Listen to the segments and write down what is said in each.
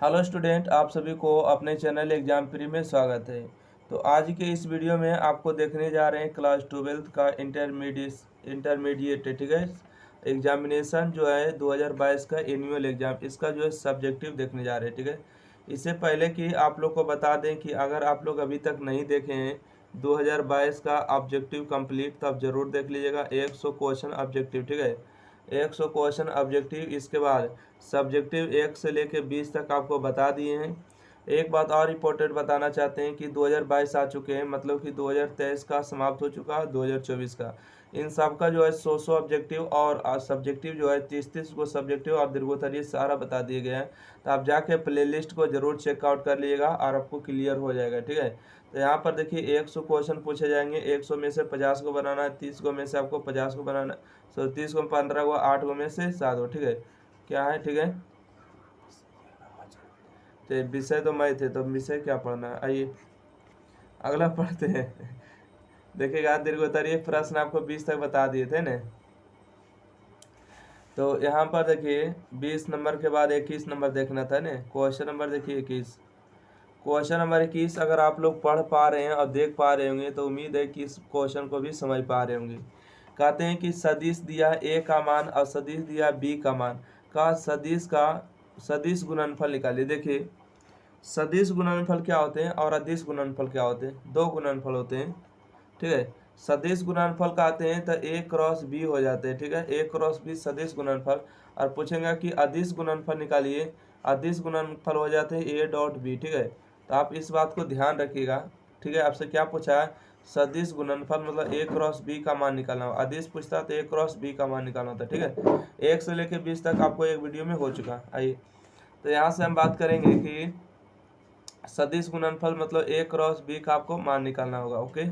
Hello student, आप सभी को अपने चैनल एग्जाम प्री में स्वागत है। तो आज के इस वीडियो में आपको देखने जा रहे हैं क्लास 12th का इंटरमीडिएट ठीक है एग्जामिनेशन जो है 2022 का एनुअल एग्जाम, इसका जो है सब्जेक्टिव देखने जा रहे हैं। ठीक है, इससे पहले कि आप लोग को बता दें कि अगर आप लोग अभी तक नहीं देखे हैं 2022 का ऑब्जेक्टिव कंप्लीट, तो आप ज़रूर देख लीजिएगा। 100 क्वेश्चन ऑब्जेक्टिव, ठीक है, 100 क्वेश्चन ऑब्जेक्टिव। इसके बाद सब्जेक्टिव 1 से लेके 20 तक आपको बता दिए हैं। एक बात और इम्पोर्टेंट बताना चाहते हैं कि 2022 आ चुके हैं, मतलब कि 2023 का समाप्त हो चुका है, 2024 का। इन सब का जो है 100 ऑब्जेक्टिव और सब्जेक्टिव जो है 30 को सब्जेक्टिव और दीर्घोत्तरीय सारा बता दिए गए हैं। तो आप जाके प्लेलिस्ट को जरूर चेकआउट कर लीजिएगा और आपको क्लियर हो जाएगा। ठीक है, तो यहाँ पर देखिए 100 क्वेश्चन पूछे जाएंगे। 100 में से 50 को बनाना है, 30 को में से आपको 50 को बनाना, 30 को 15 को, 8 को में से 7 को। ठीक है, क्या है, ठीक है। तो विषय तो मैं थे, तो विषय क्या पढ़ना है, आइए अगला पढ़ते हैं। देखिएगा, दीर्घोत्तरीय प्रश्न आपको 20 तक बता दिए थे ना। तो यहाँ पर देखिए 20 नंबर के बाद 21 नंबर देखना था ना। क्वेश्चन नंबर देखिए 21। क्वेश्चन नंबर 21 अगर आप लोग पढ़ पा रहे हैं और देख पा रहे होंगे तो उम्मीद है कि इस क्वेश्चन को भी समझ पा रहे होंगे। कहते हैं कि सदिश दिया ए का मान और सदिश दिया बी का मान का सदिश गुणनफल निकालिए। देखिए, सदिश गुणनफल क्या होते हैं और अदिश गुणनफल क्या होते हैं? दो गुणनफल होते हैं। ठीक है, सदिश गुणनफल कहते हैं तो ए क्रॉस बी हो जाते हैं। ठीक है, ए क्रॉस बी सदिश गुणनफल। और पूछेंगे कि अदिश गुणनफल निकालिए, अदिश गुणनफल हो जाते हैं ए डॉट बी। ठीक है, तो आप इस बात को ध्यान रखिएगा। ठीक है, आपसे क्या पूछा है? सदिश गुणनफल मतलब ए क्रॉस बी का मान निकालना हो। अदिश पूछता तो ए क्रॉस बी का मान निकालना होता है। ठीक है, 1 से लेकर 20 तक आपको एक वीडियो में हो चुका। आइए, तो यहाँ से हम बात करेंगे कि सदिश गुणनफल मतलब ए क्रॉस बी का आपको मान निकालना होगा। ओके,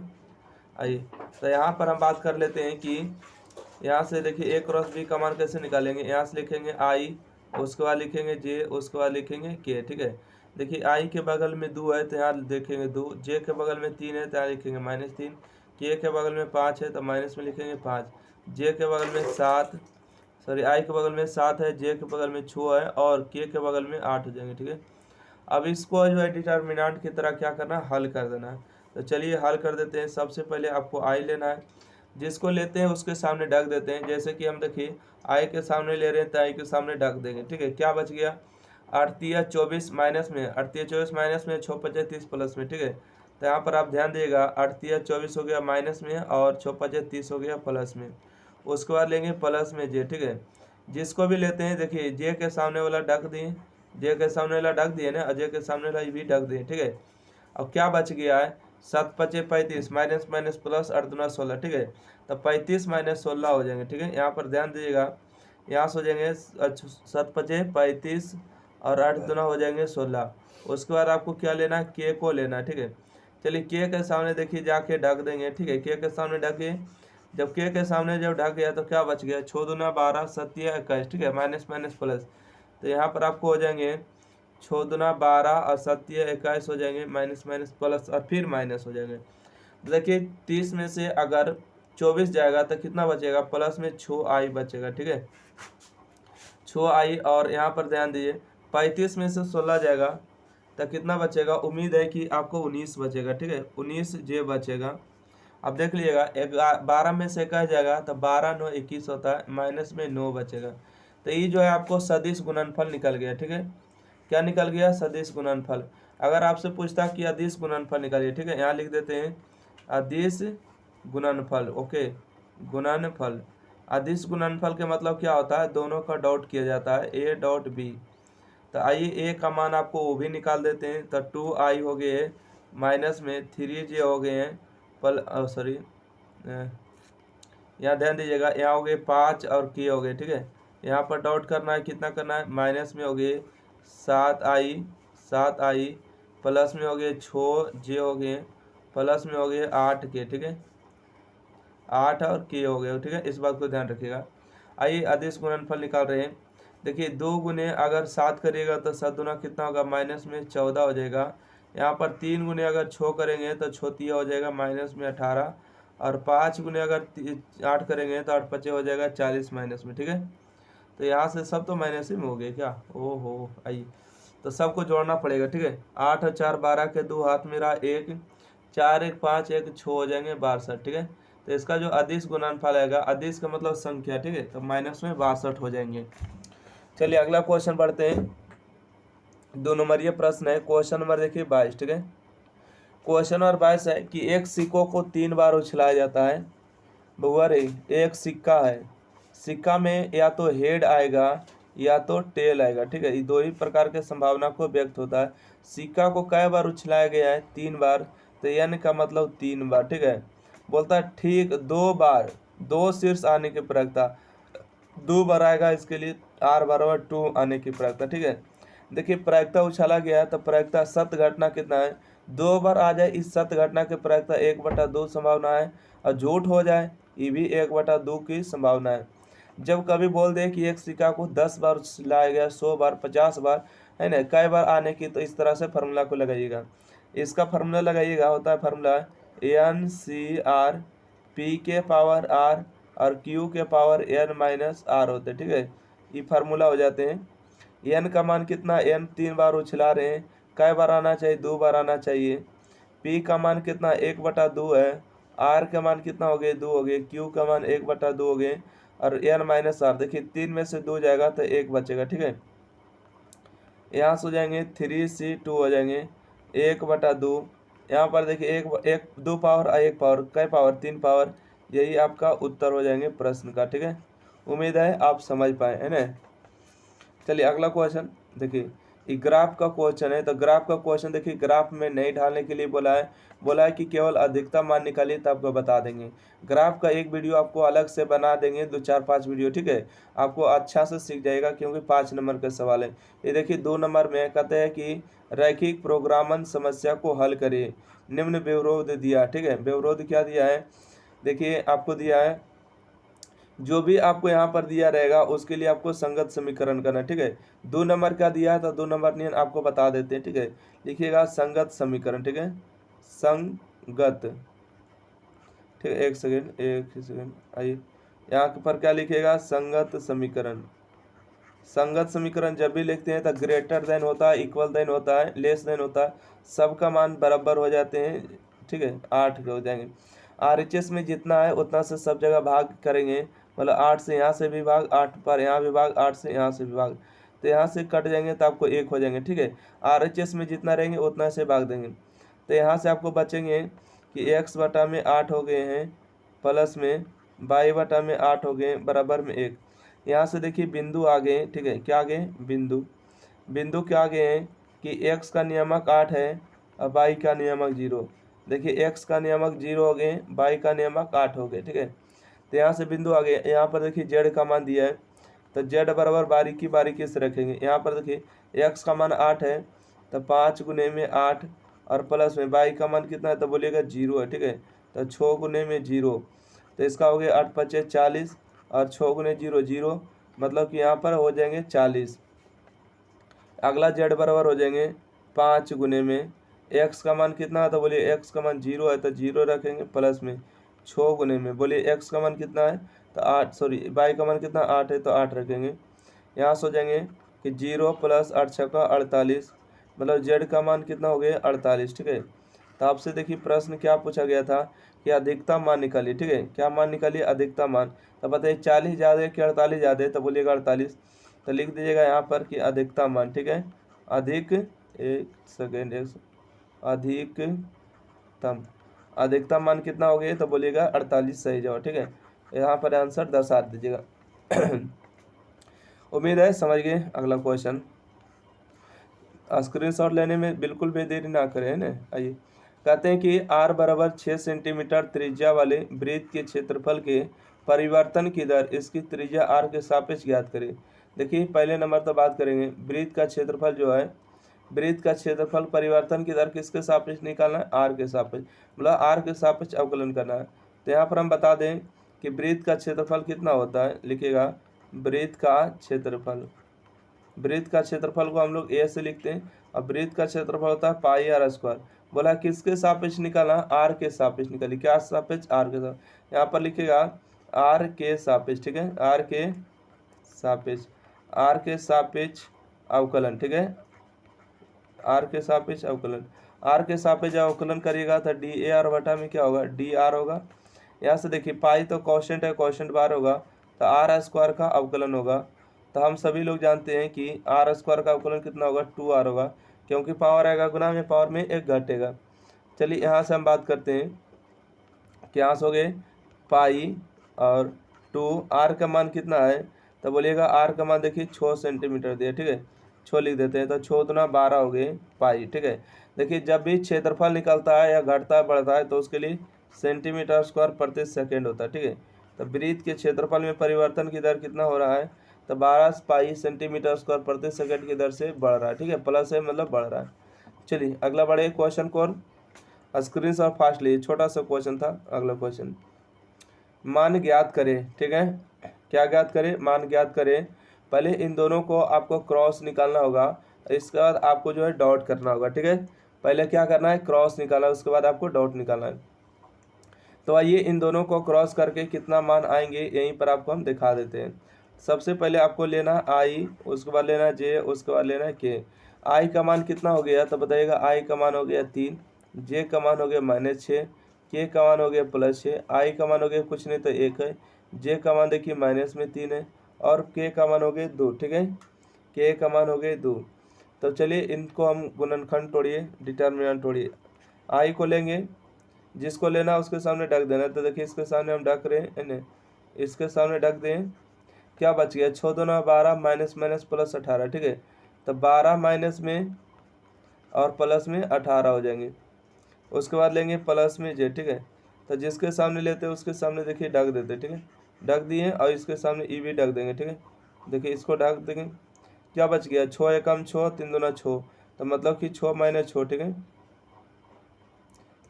आइए, तो यहाँ पर हम बात कर लेते हैं कि यहाँ से देखिए ए क्रॉस बी का मान कैसे निकालेंगे। यहाँ से लिखेंगे आई, उसके बाद लिखेंगे जे, उसके बाद लिखेंगे के। ठीक है, देखिए आई के बगल में 2 है तो यहाँ देखेंगे 2, जे के बगल में 3 है तो यहाँ लिखेंगे -3, के के बगल में 5 है तो माइनस में लिखेंगे 5, जे के बगल में 7, सॉरी आई के बगल में 7 है, जे के बगल में 6 है और के बगल में 8 हो जाएंगे। ठीक है, अब इसको जो है डिटर्मिनेंट की तरह क्या करना है, हल कर देना है। तो चलिए हल कर देते हैं। सबसे पहले आपको आई लेना है, जिसको लेते हैं उसके सामने ढक देते हैं। जैसे कि हम देखिए आई के सामने ले रहे हैं तो आई के सामने ढक देंगे। ठीक है, क्या बच गया? 38 माइनस में, 38 माइनस में, 6 5 30 प्लस में। ठीक है, तो यहाँ पर आप ध्यान दिएगा, 38 हो गया माइनस में और 6 5 30 हो गया प्लस में। उसके बाद लेंगे प्लस में जे। ठीक है, जिसको भी लेते हैं देखिए जे के सामने वाला ढक दिए, जे के सामने वाला ढक दिए ना, अजय के सामने वाला भी ढक दिए। ठीक है, अब क्या बच गया है? 7 5 35, माइनस माइनस प्लस 8 दूना 16। ठीक है, तो 35 माइनस 16 हो जाएंगे। ठीक है, यहाँ पर ध्यान दीजिएगा, यहाँ से हो जाएंगे 7 5 35 और 8 दूना हो जाएंगे 16। उसके बाद आपको क्या लेना है? के को लेना है। ठीक है, चलिए के के सामने देखिए जाके ढक देंगे। ठीक है, के सामने ढके, जब के सामने जब ढक गया तो क्या बच गया? 6 दूना 12, 7 21। ठीक है, माइनस माइनस प्लस, तो यहाँ पर आपको हो जाएंगे 6 दूना 12 और 7 21 हो जाएंगे, माइनस माइनस प्लस और फिर माइनस हो जाएंगे। देखिए 30 में से अगर 24 जाएगा तो कितना बचेगा? प्लस में 6 आई बचेगा। ठीक है, 6 आई, और यहाँ पर ध्यान दीजिए 35 में से 16 जाएगा तो कितना बचेगा? उम्मीद है कि आपको 19 बचेगा। ठीक है, 19 जे बचेगा। अब देख लीजिएगा 12 में से 21 जाएगा तो 12 9 21 होता है, माइनस में 9 बचेगा। तो ये जो है आपको सदिश गुणनफल निकल गया। ठीक है, क्या निकल गया? सदिश गुणनफल। अगर आपसे पूछता कि अदिश गुणनफल निकालिए, ठीक है, यहाँ लिख देते हैं अदिश गुणनफल। ओके, गुणनफल। अदिश गुणनफल के मतलब क्या होता है? दोनों का डॉट किया जाता है, ए डॉट बी। तो आइए ए का मान आपको वो भी निकाल देते हैं। तो 2 आई हो गए, माइनस में 3 जे हो गए हैं, सॉरी, यहाँ ध्यान दीजिएगा, यहाँ हो गए 5 और के हो गए। ठीक है, यहाँ पर डॉट करना है, कितना करना है? माइनस में हो गए 7 आई, प्लस में हो गए 6 जे हो गए, प्लस में हो गए 8 के। ठीक है, 8 और के हो गए। ठीक है, इस बात को ध्यान रखिएगा। आइए अदिश गुणनफल निकाल रहे हैं। देखिए 2 गुने अगर 7 करिएगा तो 7 दूना कितना होगा? माइनस में 14 हो जाएगा। यहाँ पर 3 गुने अगर 6 करेंगे तो 6 हो जाएगा, माइनस में 18। और 5 गुने अगर 8 करेंगे तो 8 5 हो जाएगा 40, माइनस में। ठीक है, तो यहाँ से सब तो माइनस ही में हो गए क्या? ओहो, आइए तो सबको जोड़ना पड़ेगा, ठीक है। 8 और 4 12 के 2 हाथ में रहा 1, 4 1 5 1 6 हो जाएंगे 62, ठीक है। तो इसका जो अदिश गुणनफल आएगा, अदिश का मतलब संख्या, ठीक है, तो माइनस में 62 हो जाएंगे। चलिए अगला क्वेश्चन पढ़ते हैं। 2 नंबरीय प्रश्न है, क्वेश्चन नंबर देखिए 22, ठीक है। क्वेश्चन नंबर 22 है कि एक सिक्कों को 3 बार उछलाया जाता है। बउआ रे, एक सिक्का है, सिक्का में या तो हेड आएगा या तो टेल आएगा, ठीक है। ये दो ही प्रकार के संभावना को व्यक्त होता है। सिक्का को कई बार उछलाया गया है, 3 बार, तो यानी का मतलब 3 बार, ठीक है। बोलता है ठीक 2 बार, 2 शीर्ष आने की प्रवृत्ता, 2 बार आएगा, इसके लिए r बराबर 2 आने की प्रवृत्ता, ठीक है। देखिए प्रवृत्ता उछाला गया है तो प्रवृत्ता सत्य घटना कितना है, 2 बार आ जाए इस सत्य घटना की प्रवृत्ता 1/2 संभावना है, और झूठ हो जाए ये भी 1/2 की संभावना है। जब कभी बोल दे कि एक सिक्का को 10 बार उछलाया गया, 100 बार, 50 बार, है ना, कई बार आने की, तो इस तरह से फार्मूला को लगाइएगा। इसका फार्मूला लगाइएगा, होता है फार्मूला NCR P के पावर R और Q के पावर N-R होते, ठीक है। ये फार्मूला हो जाते हैं। n का मान कितना, n 3 बार उछला रहे हैं, कई बार आना चाहिए, 2 बार आना चाहिए। p का मान कितना 1/2 है, r का मान कितना हो गए 2 हो गए, q का मान 1/2 हो गए, और n-r, देखिए 3 में से 2 जाएगा तो 1 बचेगा, ठीक है। यहाँ से हो जाएंगे 3c2 हो जाएंगे 1/2। यहाँ पर देखिए 2 पावर 1 पावर, कई पावर 3 पावर, यही आपका उत्तर हो जाएंगे प्रश्न का, ठीक है। उम्मीद है आप समझ पाए, है ना। चलिए अगला क्वेश्चन देखिए, ये ग्राफ का क्वेश्चन है। तो ग्राफ का क्वेश्चन देखिए, ग्राफ में नहीं ढालने के लिए बोला है कि केवल अधिकतम मान निकालिए तो आपको बता देंगे। ग्राफ का एक वीडियो आपको अलग से बना देंगे, 2 4 5 वीडियो, ठीक है। आपको अच्छा से सीख जाएगा, क्योंकि 5 नंबर के सवाल है। ये देखिए 2 नंबर में कहते हैं कि रैखिक प्रोग्रामन समस्या को हल करिए, निम्न विवरोध दिया, ठीक है। विवरोध क्या दिया है, देखिए आपको दिया है, जो भी आपको यहाँ पर दिया रहेगा उसके लिए आपको संगत समीकरण करना, ठीक है। 2 नंबर का दिया है तो 2 नंबर नहीं आपको बता देते हैं, ठीक है। लिखिएगा संगत समीकरण, ठीक है, संगत, ठीक है। एक सेकेंड आइए, यहाँ पर क्या लिखिएगा, संगत समीकरण। संगत समीकरण जब भी लिखते हैं तो ग्रेटर देन होता है, इक्वल देन होता है, लेस देन होता है, सबका मान बराबर हो जाते हैं, ठीक है। 8 के हो जाएंगे। RHS में जितना है उतना से सब जगह भाग करेंगे, मतलब 8 से यहाँ से भी भाग, 8 पर यहाँ भी भाग, 8 से यहाँ से भी भाग, तो यहाँ से कट जाएंगे तो आपको 1 हो जाएंगे, ठीक है। RHS में जितना रहेंगे उतना से भाग देंगे, तो यहाँ से आपको बचेंगे कि x/8 हो गए हैं, प्लस में y/8 हो गए बराबर में 1। यहाँ से देखिए बिंदु आ गए, ठीक है, क्या आ गए, बिंदु क्या आ गए हैं कि x का नियामक 8 है और y का नियामक 0। देखिए x का नियामक 0 हो गए, y का नियामक 8 हो गए, ठीक है। तो यहाँ से बिंदु आ गए। यहाँ पर देखिए z का मान दिया है, तो z बराबर बारीकी से रखेंगे। यहाँ पर देखिए x का मान 8 है, तो 5 गुने में 8 और प्लस में y का मान कितना है, तो बोलिएगा 0 है, ठीक है। तो 6 गुने में 0, तो इसका हो गया 8 5 40 और 6 गुने 0 0, मतलब कि यहाँ पर हो जाएंगे 40। अगला z बराबर हो जाएंगे 5 गुने में x का मान कितना है, तो बोलिए x का मान 0 है तो 0 रखेंगे, प्लस में 6 गुने में, बोलिए x का मान कितना है, तो 8, सॉरी y का मान कितना 8 है तो 8 रखेंगे। यहाँ से हो जाएंगे कि 0 + 8 × 48, मतलब z का मान कितना हो गया 48, ठीक है। तो आपसे देखिए प्रश्न क्या पूछा गया था कि अधिकतम मान निकालिए, ठीक है। क्या मान निकालिए, अधिकतम मान। तो बताइए 40 ज़्यादा है कि 48 ज़्यादा है, तो बोलिएगा 48। तो लिख दीजिएगा यहाँ पर कि अधिकतम मान, ठीक है। अधिकतम मान कितना हो गया, तो बोलिएगा 48 सही जवाब, ठीक है। यहाँ पर आंसर दर्शा दीजिएगा। उम्मीद है समझ गए। अगला क्वेश्चन, स्क्रीनशॉट लेने में बिल्कुल भी देरी ना करें, है ना। आइए, कहते हैं कि r बराबर 6 सेंटीमीटर त्रिज्या वाले वृत्त के क्षेत्रफल के परिवर्तन की दर इसकी त्रिज्या r के सापेक्ष ज्ञात करें। देखिए पहले नंबर तो बात करेंगे वृत्त का क्षेत्रफल जो है, वृत्त का क्षेत्रफल परिवर्तन की दर किसके सापेक्ष निकालना है, r के सापेक्ष, मतलब r के सापेक्ष अवकलन करना है। तो यहाँ पर हम बता दें कि वृत्त का क्षेत्रफल कितना होता है, लिखिएगा वृत्त का क्षेत्रफल। वृत्त का क्षेत्रफल को हम लोग a से लिखते हैं, और वृत्त का क्षेत्रफल होता है πr²। बोला किसके सापेक्ष निकालना, r के सापेक्ष निकालिए, क्या सापेक्ष, r के सापेक्ष। यहाँ पर लिखिएगा r के सापेक्ष, ठीक है, r के सापेक्ष अवकलन, ठीक है। आर के सापेक्ष अवकलन, आर के सापेक्ष अवकलन करिएगा तो डी ए आर बटा में क्या होगा, डी आर होगा। यहाँ से देखिए पाई तो कॉन्स्टेंट है, कॉन्स्टेंट बार होगा तो आर स्क्वायर का अवकलन होगा। तो हम सभी लोग जानते हैं कि आर स्क्वायर का अवकलन कितना होगा, 2r होगा, क्योंकि पावर आएगा गुना में, पावर में एक घटेगा। चलिए यहाँ से हम बात करते हैं कि यहाँ से हो गए पाई और 2, आर का मान कितना है तो बोलिएगा आर का मान देखिए 6 सेंटीमीटर दिया, ठीक है, 6 लिख देते हैं तो 6 दुना 12 हो गए पाई, ठीक है। देखिए जब भी क्षेत्रफल निकलता है या घटता है बढ़ता है तो उसके लिए सेंटीमीटर स्क्वायर प्रति सेकेंड होता है, ठीक है। तो वृत्त के क्षेत्रफल में परिवर्तन की दर कितना हो रहा है तो 12 पाई सेंटीमीटर स्क्वायर प्रति सेकेंड की दर से बढ़ रहा है, ठीक है, प्लस है मतलब बढ़ रहा है। चलिए अगला बढ़े क्वेश्चन को, स्क्रीन शॉट फास्ट लीजिए, छोटा सा क्वेश्चन था। अगला क्वेश्चन, मान ज्ञात करें, ठीक है, क्या ज्ञात करें, मान ज्ञात करें। पहले इन दोनों को आपको क्रॉस निकालना होगा, इसके बाद आपको जो है डॉट करना होगा, ठीक है। पहले क्या करना है, क्रॉस निकालना है, उसके बाद आपको डॉट निकालना है। तो आइए इन दोनों को क्रॉस करके कितना मान आएंगे यहीं पर आपको हम दिखा देते हैं। सबसे पहले आपको लेना आई, उसके बाद लेना जे, उसके बाद लेना के। आई का मान कितना हो गया तो बताइएगा, आई का मान हो गया 3, जे का मान हो गया -6, के का मान हो गया +6, आई का मान हो गया कुछ नहीं तो 1 है, जे का मान देखिए -3 है और के का मान हो गया 2, ठीक है, के का मान हो गया 2। तो चलिए इनको हम गुणनखंड तोड़िए, डिटर्मिनेंट तोड़िए। आई को लेंगे, जिसको लेना उसके सामने ढक देना। तो देखिए इसके सामने हम ढक रहे हैं इन्हें, इसके सामने ढक दें, क्या बच गया, 6 दूना 12 माइनस माइनस प्लस 18, ठीक है। तो 12 माइनस में और प्लस में 18 हो जाएंगे। उसके बाद लेंगे प्लस में जे, ठीक है। तो जिसके सामने लेते हैं उसके सामने देखिए ढक देते, ठीक है, ढक दिए और इसके सामने ई भी ढक देंगे, ठीक है। देखिए इसको ढक देंगे, क्या बच गया, 6 एकम 6, 3 दूना 6, तो मतलब कि 6 माइनस 6, ठीक है,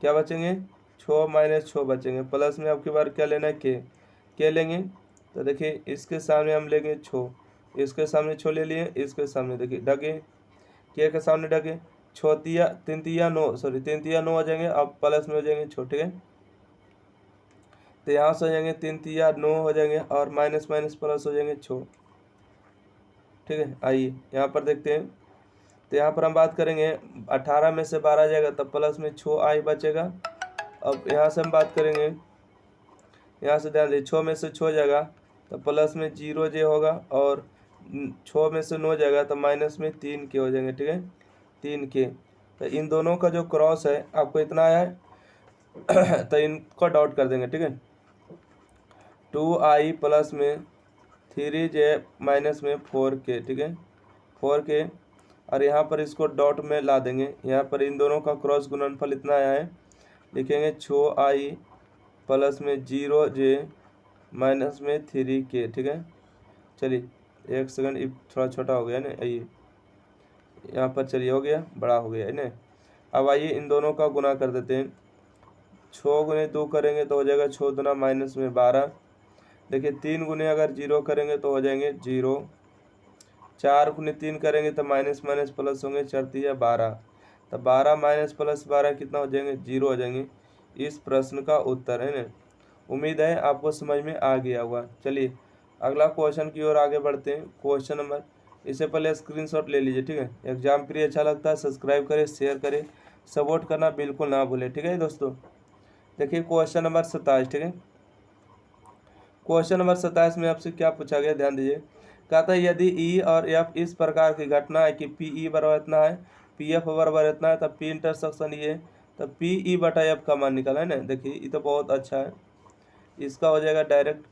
क्या बचेंगे 6 माइनस 6 बचेंगे। प्लस में आपकी बार क्या लेना है, के लेंगे। तो देखिए इसके सामने हम लेंगे 6, इसके सामने 6 ले लिए, इसके सामने देखिए ढके, के सामने ढके, 6 तिया 3 तिया 9, सॉरी 3 तिया 9 हो जाएंगे, अब प्लस में हो जाएंगे 6, ठीक है। तो यहाँ से हो जाएंगे 3 तिया 9 हो जाएंगे और माइनस माइनस प्लस हो जाएंगे 6, ठीक है। आइए यहाँ पर देखते हैं, तो यहाँ पर हम बात करेंगे 18 में से 12 जाएगा तब प्लस में 6 आई बचेगा। अब यहाँ से हम बात करेंगे, यहाँ से ध्यान दीजिए 6 में से 6 जाएगा तो प्लस में 0 जे होगा और 6 में से 9 जाएगा तो माइनस में 3 के हो जाएंगे, ठीक है, 3 के। तो इन दोनों का जो क्रॉस है आपको इतना आया है तो इनको डॉट कर देंगे, ठीक है। 2i प्लस में 3j माइनस में 4k, ठीक है, 4k। और यहाँ पर इसको डॉट में ला देंगे, यहाँ पर इन दोनों का क्रॉस गुणनफल इतना आया है, लिखेंगे 6i प्लस में 0j माइनस में 3k, ठीक है। चलिए एक सेकंड, ये थोड़ा छोटा हो गया ना, आइए यहाँ पर, चलिए हो गया, बड़ा हो गया है ना। अब आइए इन दोनों का गुना कर देते हैं, 6 गुने 2 करेंगे तो हो जाएगा 6 दुना माइनस में 12। देखिए 3 गुने अगर 0 करेंगे तो हो जाएंगे 0, 4 गुने 3 करेंगे तो माइनस माइनस प्लस होंगे, 4 तिया 12, तो 12 माइनस प्लस 12 कितना हो जाएंगे, 0 हो जाएंगे। इस प्रश्न का उत्तर है ना। उम्मीद है आपको समझ में आ गया होगा। चलिए अगला क्वेश्चन की ओर आगे बढ़ते हैं। क्वेश्चन नंबर, इससे पहले स्क्रीनशॉट ले लीजिए, ठीक है। एग्जाम प्रिय अच्छा लगता है सब्सक्राइब करें, शेयर करें, सपोर्ट करना बिल्कुल ना भूलें, ठीक है दोस्तों। देखिए क्वेश्चन नंबर 27, ठीक है। क्वेश्चन नंबर 27 में आपसे क्या पूछा गया, ध्यान दीजिए। कहता है यदि ई और एफ इस प्रकार की घटना है कि पी ई बराबर इतना है, पी एफ बराबर इतना है, तब पी इंटरसेक्शन ये, तब पी ई बटा एफ का मान निकाला है ना। देखिए ये तो बहुत अच्छा है, इसका हो जाएगा डायरेक्ट,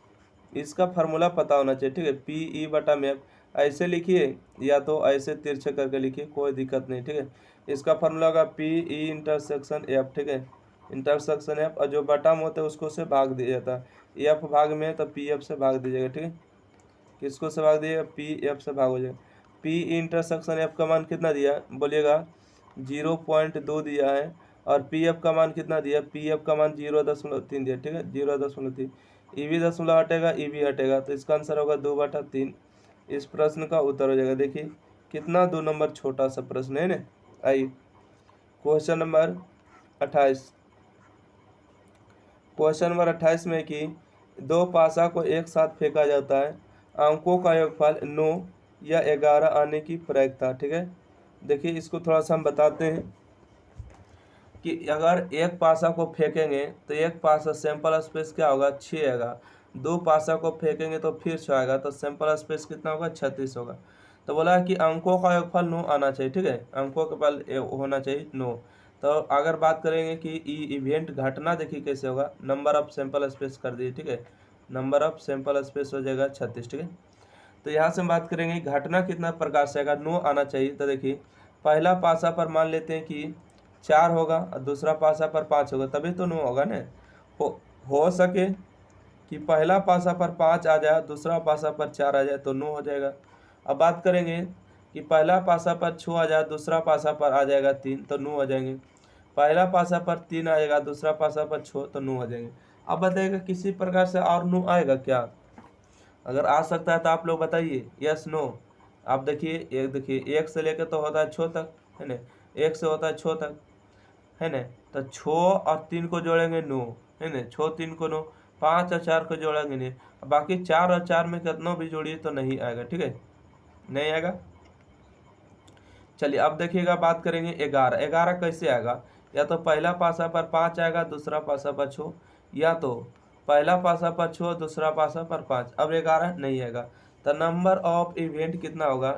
इसका फार्मूला पता होना चाहिए, ठीक है। पी ई बटा में एफ ऐसे लिखिए या तो ऐसे तिरछे करके लिखिए, कोई दिक्कत नहीं, ठीक है। इसका फार्मूला होगा पी ई इंटरसेक्शन एफ, ठीक है, इंटरसेक्शन एफ, और जो बटा में होता है उसको से भाग दिया जाता है, एफ भाग में है तो पी एफ से भाग दीजिएगा, ठीक है। किसको से भाग दीजिएगा, पी एफ से भाग हो जाएगा। पी इंटरसेक्शन एफ का मान कितना दिया बोलिएगा, 0.2 दिया है, और पी एफ का मान कितना दिया, पी एफ का मान 0.3 दिया, ठीक है, 0.3। ई भी दशमलव हटेगा, ई भी हटेगा, तो इसका आंसर होगा 2/3। इस प्रश्न का उत्तर हो जाएगा। देखिए कितना 2 नंबर छोटा सा प्रश्न है ना। आइए क्वेश्चन नंबर 28। क्वेश्चन नंबर 28 में कि 2 पासा को एक साथ फेंका जाता है, अंकों का योगफल 9 या 11 आने की प्रायिकता, ठीक है। देखिए इसको थोड़ा सा हम बताते हैं कि अगर एक पासा को फेंकेंगे तो एक पासा सैंपल स्पेस क्या होगा 6 आएगा, 2 पासा को फेंकेंगे तो फिर 6 आएगा, तो सैंपल स्पेस कितना होगा 36 होगा। तो बोला कि अंकों का योगफल 9 आना चाहिए, ठीक है, अंकों का फल होना चाहिए 9। तो अगर बात करेंगे कि इवेंट घटना देखिए कैसे होगा, नंबर ऑफ सैंपल स्पेस कर दिए, ठीक है, नंबर ऑफ सैंपल स्पेस हो जाएगा 36, ठीक है। तो यहाँ से हम बात करेंगे घटना कितना प्रकार से आएगा, 9 आना चाहिए। तो देखिए पहला पासा पर मान लेते हैं कि 4 होगा और दूसरा पासा पर 5 होगा, तभी तो 9 होगा ना। हो सके कि पहला पासा पर 5 आ जाए, दूसरा पासा पर 4 आ जाए तो 9 हो जाएगा। अब बात करेंगे कि पहला पासा पर 6 आ जाए, दूसरा पासा पर आ जाएगा 3 तो 9 हो जाएंगे। पहला पासा पर 3 आएगा, दूसरा पासा पर 6 तो 9 हो जाएंगे। अब बताइएगा किसी प्रकार से और 9 आएगा क्या? अगर आ सकता है तो आप लोग बताइए यस नो। आप देखिए एक से लेकर तो होता है 6 तक, है ना, एक से होता है 6 तक, है ना। तो 6 और 3 को जोड़ेंगे 9, है ना, 6 3 को 9, 5 और 4 को जोड़ेंगे नहीं, बाकी 4 और 4 में कितना भी जोड़िए तो नहीं आएगा, ठीक है, नहीं आएगा। चलिए अब देखिएगा बात करेंगे 11। 11 कैसे आएगा? या तो पहला पासा पर 5 आएगा, दूसरा पासा पर 6, या तो पहला पासा पर 6 दूसरा पासा पर 5। अब 11 नहीं आएगा। तो नंबर ऑफ इवेंट कितना होगा,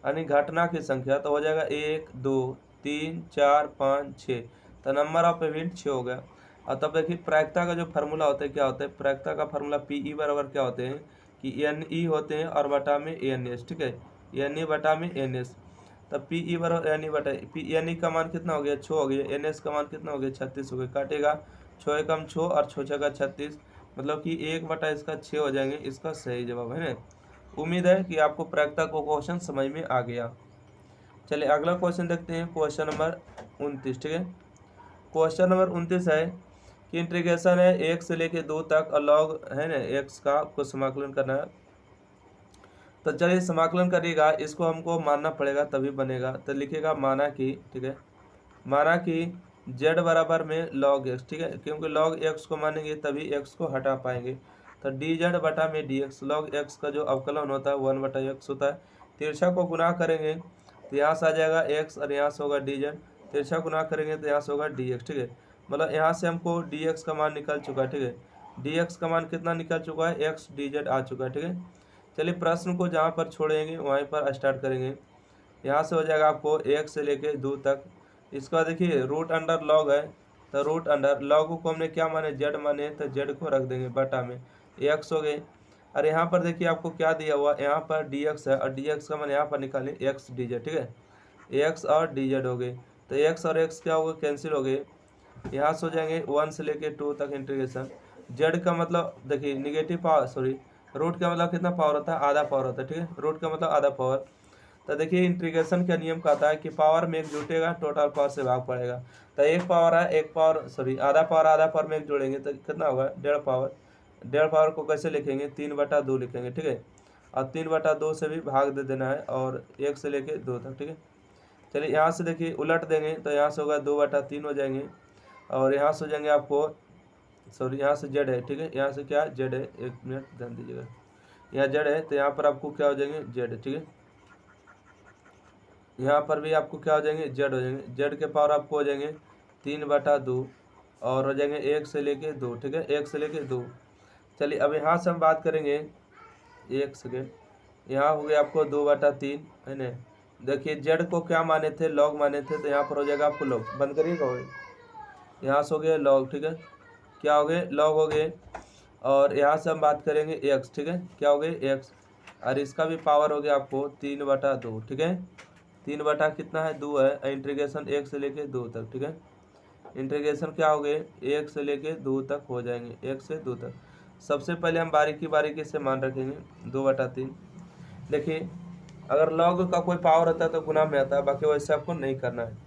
यानी घटना की संख्या, तो हो जाएगा 1 2 3 4 5 6। तो नंबर ऑफ इवेंट 6 हो गया। और तब देखिए प्रायिकता का जो फार्मूला होता है क्या होता है, प्रायिकता का फार्मूला पीई बराबर क्या होते हैं कि एन ई होते हैं और बटा में एन एस, ठीक है, एन ई बटा में एन एस। तब पी ई बराबर एन ई बटा पी, एन ई का मान कितना हो गया 6 हो गया, एन एस का मान कितना हो गया 36 हो गया। काटेगा 6 एकम 6 और 6 छका 36, मतलब कि 1 बटा इसका 6 हो जाएंगे, इसका सही जवाब है ना। उम्मीद है कि आपको प्रायिकता को क्वेश्चन समझ में आ गया। चलिए अगला क्वेश्चन देखते हैं, क्वेश्चन नंबर 29, ठीक है। क्वेश्चन नंबर 29 है कि इंटीग्रेशन है 1 से लेके 2 तक और लॉग है ना एक्स का आपको समाकलन करना है। तो चलिए समाकलन करिएगा, इसको हमको मानना पड़ेगा तभी बनेगा। तो लिखिएगा माना कि, ठीक है, माना कि z बराबर में log x, ठीक है, क्योंकि log x को मानेंगे तभी x को हटा पाएंगे। तो dz बटा में dx, log x का जो अवकलन होता है 1 बटा x होता है। तिरछा को गुना करेंगे तो यहाँ से आ जाएगा x और यहाँ से होगा dz, तिरछा गुना करेंगे तो यहाँ से होगा dx, ठीक है, मतलब यहाँ से हमको dx का मान निकल चुका है, ठीक है, dx का मान कितना निकल चुका है, x dz आ चुका है, ठीक है। चलिए प्रश्न को जहाँ पर छोड़ेंगे वहीं पर स्टार्ट करेंगे। यहाँ से हो जाएगा आपको 1 से लेके 2 तक। इसका देखिए रूट अंडर लॉग है, तो रूट अंडर लॉग को हमने क्या माने जेड माने, तो जेड को रख देंगे बटा में एक्स हो गए। और यहाँ पर देखिए आपको क्या दिया हुआ, यहाँ पर डी एक्स है और डी एक्स का मान यहाँ पर निकालें एक्स डी जेड, ठीक है, एक्स और डी जेड हो गए। तो एक्स और एक्स क्या हो गए, कैंसिल हो गए। यहाँ से हो जाएंगे 1 से लेके 2 तक इंटीग्रेशन। जेड का मतलब देखिए निगेटिव पावर, सॉरी, रूट का मतलब कितना पावर होता है, आधा पावर होता है, ठीक है, रूट का मतलब आधा पावर। तो देखिए इंटीग्रेशन का नियम कहता है कि पावर में एक जुटेगा टोटल पावर से भाग पड़ेगा। तो एक पावर है, एक पावर सॉरी आधा पावर में एक जोड़ेंगे तो कितना होगा 1.5 पावर। 1.5 पावर को कैसे लिखेंगे, 3/2 लिखेंगे, ठीक है, और 3/2 से भी भाग दे देना है, और 1 से लेके 2 तक, ठीक है। चलिए यहाँ से देखिए उलट देंगे तो यहाँ से होगा 2/3 हो जाएंगे, और यहाँ से हो जाएंगे आपको सॉरी यहाँ से जेड है, ठीक है, यहाँ से क्या जेड है, 1 मिनट ध्यान दीजिएगा, यहाँ जेड है तो यहाँ पर आपको क्या हो जाएंगे जेड, ठीक है, यहाँ पर भी आपको क्या हो जाएंगे जेड हो जाएंगे। जेड के पावर आपको हो जाएंगे 3/2 और हो जाएंगे 1 से लेके 2, ठीक है, 1 से लेके 2। चलिए अब यहाँ से हम बात करेंगे 1 सेकेंड, यहाँ हो गया आपको 2/3, है ना। देखिए जेड को क्या माने थे, लॉग माने थे, तो यहाँ पर हो जाएगा आपको लॉग, बंद करिएगा, यहाँ से हो गया लॉग, ठीक है, क्या हो गए लॉग हो गए। और यहाँ से हम बात करेंगे एक्स, ठीक है, क्या हो गए एक्स, और इसका भी पावर हो गया आपको 3/2, ठीक है, 3 बटा कितना है 2 है, इंटीग्रेशन 1 से लेके 2 तक, ठीक है, इंटीग्रेशन क्या हो गए 1 से लेके 2 तक हो जाएंगे, 1 से 2 तक। सबसे पहले हम बारीकी से मान रखेंगे 2/3। देखिए अगर लॉग का कोई पावर होता है तो गुना में आता है, बाकी वैसे आपको नहीं करना है।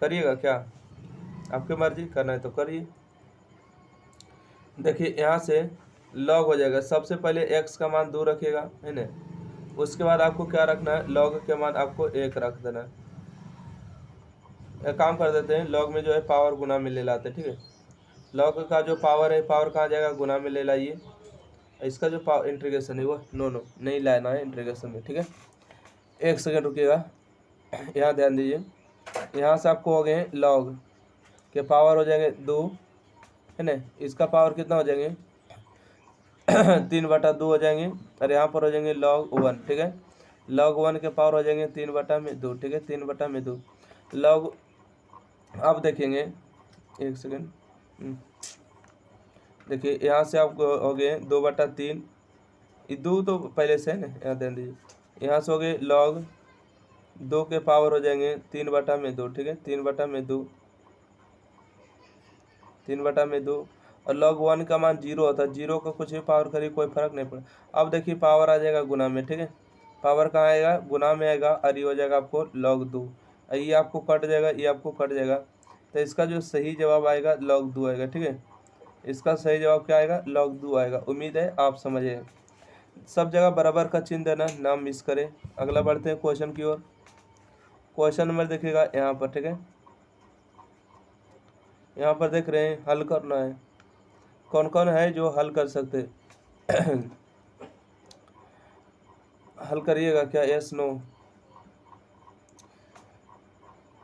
करिएगा क्या, आपकी मर्जी, करना है तो करिए। देखिए यहाँ से लॉग हो जाएगा, सबसे पहले x का मान 2 रखिएगा, है ना, उसके बाद आपको क्या रखना है, लॉग के मान आपको 1 रख देना है। एक काम कर देते हैं, लॉग में जो है पावर गुना में ले लाते हैं, ठीक है, लॉग का जो पावर है, पावर कहाँ जाएगा गुना में ले लाइए, इसका जो पावर इंटीग्रेशन है वो नो नहीं लाना है इंटीग्रेशन में, ठीक है। 1 सेकेंड रुकिएगा। यहाँ ध्यान दीजिए, यहाँ से आपको हो गए लॉग के पावर हो जाएंगे 2, है ना। इसका पावर कितना हो जाएंगे 3/2 हो जाएंगे, और यहाँ पर हो जाएंगे log 1, ठीक है। log 1 के पावर हो जाएंगे 3/2, ठीक है, 3/2 log। अब देखेंगे, एक सेकेंड, देखिए यहाँ से आपको हो गए 2/3, 2 तो पहले से है ना, यहाँ ध्यान दीजिए। यहाँ से हो गए log 2 के पावर हो जाएंगे 3/2, ठीक है, 3/2, 3/2। और log 1 का मान 0 होता है, 0 का कुछ भी पावर करिए कोई फर्क नहीं पड़ा। अब देखिए पावर आ जाएगा गुना में, ठीक है, पावर कहाँ आएगा, गुना में आएगा, और ये हो जाएगा आपको log 2। ये आपको कट जाएगा, ये आपको कट जाएगा, तो इसका जो सही जवाब आएगा log 2 आएगा, ठीक है। इसका सही जवाब क्या आएगा, log 2 आएगा। उम्मीद है आप समझे। सब जगह बराबर का चिन्ह देना, नाम मिस करें। अगला बढ़ते हैं क्वेश्चन की ओर। क्वेश्चन नंबर देखिएगा यहाँ पर, ठीक है, यहाँ पर देख रहे हैं हल करना है। कौन कौन है जो हल कर सकते हल करिएगा क्या, यस नो।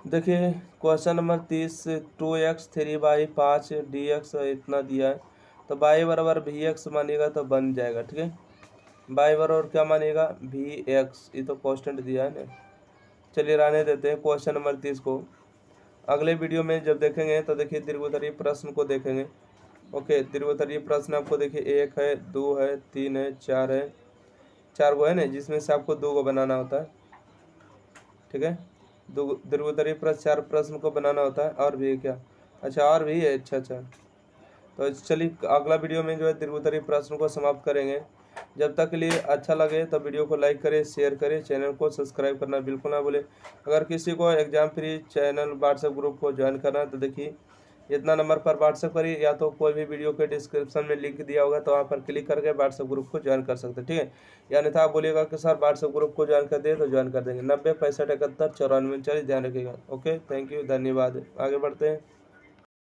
देखिए क्वेश्चन नंबर 30, 2x 3/5 dx इतना दिया है, तो y बराबर vx मानिएगा तो बन जाएगा, ठीक है। y बराबर क्या मानिएगा, vx, ये तो कांस्टेंट दिया है ना। चलिए रहने देते हैं क्वेश्चन नंबर 30 को। अगले वीडियो में जब देखेंगे तो देखिए दीर्घोत्तरीय प्रश्न को देखेंगे। ओके, दीर्घोत्तरीय प्रश्न आपको देखिए 1 है, 2 है, 3 है, 4 है, 4 गो है ना, जिसमें से आपको 2 को बनाना होता है, ठीक है। दो दीर्घोत्तरीय प्रश्न 4 प्रश्न को बनाना होता है, और भी है क्या, अच्छा और भी है, अच्छा अच्छा। तो चलिए अगला वीडियो में जो है दीर्घोत्तरीय प्रश्न को समाप्त करेंगे। जब तक के लिए अच्छा लगे तो वीडियो को लाइक करें, शेयर करें, चैनल को सब्सक्राइब करना बिल्कुल ना भूलें। अगर किसी को exam free channel WhatsApp group को ज्वाइन करना है तो देखिए इतना नंबर पर व्हाट्सएप करिए, या तो कोई भी वीडियो के डिस्क्रिप्शन में लिंक दिया होगा तो वहाँ पर क्लिक करके व्हाट्सएप ग्रुप को ज्वाइन कर सकते हैं, ठीक है। या अन्यथा आप बोलिएगा कि सर व्हाट्सएप ग्रुप को ज्वाइन कर दिए तो ज्वाइन कर देंगे। 90 65 71 94 40, ध्यान रखिएगा। ओके, थैंक यू, धन्यवाद। आगे बढ़ते हैं।